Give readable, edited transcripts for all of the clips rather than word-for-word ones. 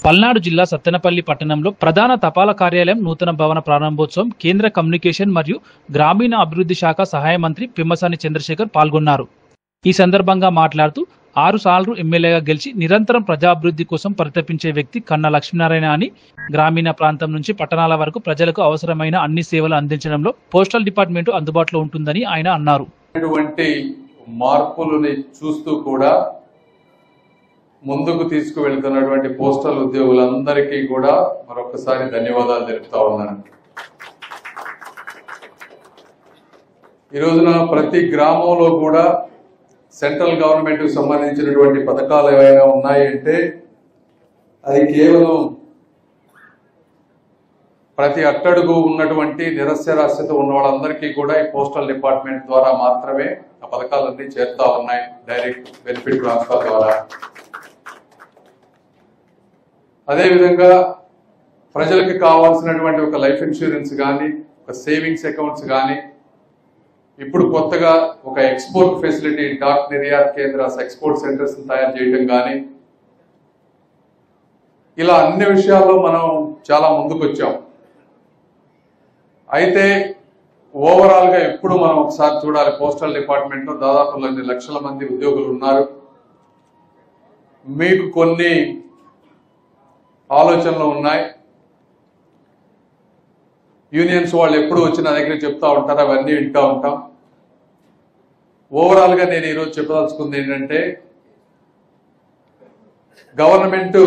పల్నాడు జిల్లా సత్తెనపల్లి పట్టణంలో ప్రధాన తపాలా కార్యాలయం నూతన భవన ప్రారంభోత్సవం కేంద్ర కమ్యూనికేషన్ మరియు గ్రామీణ అభివృద్ధి శాఖ సహాయ మంత్రి పెమ్మసాని చంద్రశేఖర్ పాల్గొన్నారు. ఈ సందర్భంగా మాట్లాడుతూ 6 సార్లు ఎమ్మెల్యేగా గెలిచి నిరంతరం ప్రజాభివృద్ధి కోసం పరితపించే వ్యక్తి కన్నా లక్ష్మీనారాయణ అని, గ్రామీణ ప్రాంతం నుంచి పట్టణాల వరకు ప్రజలకు అవసరమైన అన్ని సేవలు అందించడంలో పోస్టల్ డిపార్ట్మెంట్ అందుబాటులో ఉంటుందని ఆయన అన్నారు. మార్పులని చూస్తూ కూడా ముందుకు తీసుకువెళ్తున్నటువంటి పోస్టల్ ఉద్యోగులందరికీ కూడా మరొకసారి ధన్యవాదాలు తెలుపుతా ఉన్నాను. ఈ రోజున ప్రతి గ్రామంలో కూడా సెంట్రల్ గవర్నమెంట్ కు సంబంధించినటువంటి పథకాలు ఏవైనా ఉన్నాయంటే అది కేవలం ప్రతి అట్టడుగు ఉన్నటువంటి నిరక్షరాస్యత ఉన్న వాళ్ళందరికీ కూడా ఈ పోస్టల్ డిపార్ట్మెంట్ ద్వారా మాత్రమే ఆ పథకాలన్నీ చేరుతా ఉన్నాయి. డైరెక్ట్ బెనిఫిట్ ట్రాన్స్ఫర్ ద్వారా. అదేవిధంగా ప్రజలకు కావాల్సినటువంటి ఒక లైఫ్ ఇన్సూరెన్స్ కానీ, ఒక సేవింగ్స్ అకౌంట్స్ కానీ, ఇప్పుడు కొత్తగా ఒక export facility dock నిర్యాత్ కేంద్రాస్ export centres తయారు చేయడం కానీ, ఇలా అన్ని విషయాల్లో మనం చాలా ముందుకు వచ్చాం. అయితే ఓవరాల్ గా ఇప్పుడు మనం ఒకసారి చూడాలి, పోస్టల్ డిపార్ట్మెంట్ లో దాదాపు 2 లక్షల మంది ఉద్యోగులు ఉన్నారు. మీకు కొన్ని ఆలోచనలు ఉన్నాయి. యూనియన్స్ వాళ్ళు ఎప్పుడు వచ్చి నా దగ్గర చెప్తా ఉంటారు, అవన్నీ వింటూ ఉంటాం. ఓవరాల్ గా నేను ఈరోజు చెప్పదలుచుకుంది ఏంటంటే, గవర్నమెంట్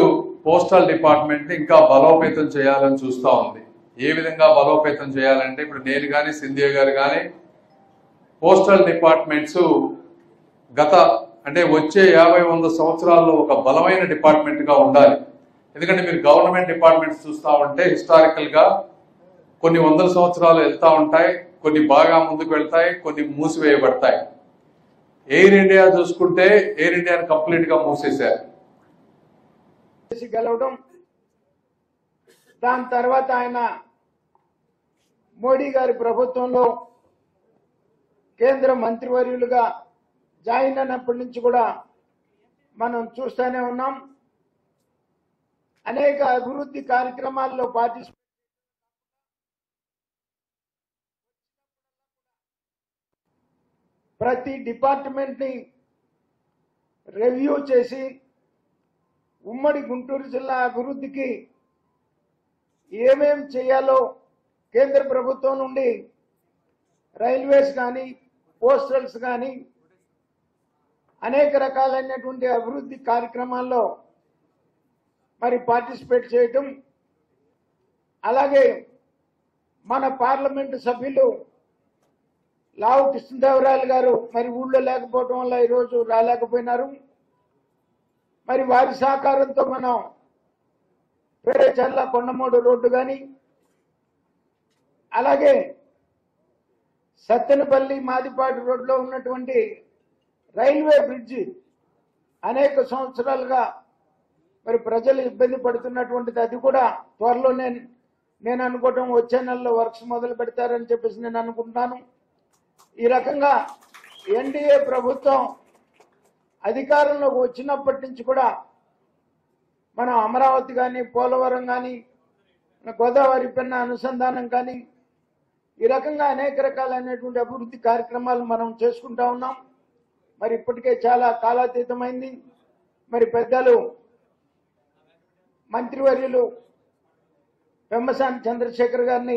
పోస్టల్ డిపార్ట్మెంట్ ఇంకా బలోపేతం చేయాలని చూస్తూ ఉంది. ఏ విధంగా బలోపేతం చేయాలంటే, ఇప్పుడు నేను కానీ సింధియా గారు కానీ పోస్టల్ డిపార్ట్మెంట్స్ వచ్చే 50-100 సంవత్సరాల్లో ఒక బలమైన డిపార్ట్మెంట్ గా ఉండాలి. ఎందుకంటే మీరు గవర్నమెంట్ డిపార్ట్మెంట్స్ చూస్తూ ఉంటే హిస్టారికల్ గా కొన్ని 100 సంవత్సరాలు వెళ్తా ఉంటాయి, కొన్ని బాగా ముందుకు వెళ్తాయి, కొన్ని మూసివేయబడతాయి. ఎయిర్ ఇండియా చూసుకుంటే ఎయిర్ ఇండియాని కంప్లీట్ గా మూసేశారు. గెలవడం, దాని తర్వాత ఆయన మోడీ గారి ప్రభుత్వంలో కేంద్ర మంత్రివర్యులుగా జాయిన్ అయినప్పటి నుంచి కూడా మనం చూస్తూనే ఉన్నాం. అనేక అభివృద్ధి కార్యక్రమాల్లో పార్టిసిపేట్, ప్రతి డిపార్ట్మెంట్ ని రివ్యూ చేసి ఉమ్మడి గుంటూరు జిల్లా అభివృద్ధికి ఏమేం చేయాలో కేంద్ర ప్రభుత్వం నుండి రైల్వేస్ కానీ, పోస్టల్స్ కానీ అనేక రకాలైనటువంటి అభివృద్ధి కార్యక్రమాల్లో మరి పార్టిసిపేట్ చేయటం, అలాగే మన పార్లమెంటు సభ్యులు లావు కృష్ణదేవరాయలు గారు మరి ఊళ్ళో లేకపోవడం వల్ల ఈరోజు రాలేకపోయినారు. మరి వారి సహకారంతో మనం పేరేచర్ల కొండమూడు రోడ్డు కానీ, అలాగే సత్తెనపల్లి మాదిపాటి రోడ్లో ఉన్నటువంటి రైల్వే బ్రిడ్జి అనేక సంవత్సరాలుగా మరి ప్రజలు ఇబ్బంది పడుతున్నటువంటిది, అది కూడా త్వరలో నేను అనుకోవటం వచ్చే నెలలో వర్క్స్ మొదలు పెడతారని చెప్పేసి నేను అనుకుంటున్నాను. ఈ రకంగా ఎన్డీఏ ప్రభుత్వం అధికారంలోకి వచ్చినప్పటి నుంచి కూడా మనం అమరావతి కానీ, పోలవరం కానీ, గోదావరి పెన్న అనుసంధానం కానీ, ఈ రకంగా అనేక రకాలైనటువంటి అభివృద్ధి కార్యక్రమాలు మనం చేసుకుంటా ఉన్నాం. మరి ఇప్పటికే చాలా కాలాతీతమైంది. మరి పెద్దలు మంత్రివర్యులు పెమ్మసాని చంద్రశేఖర్ గారిని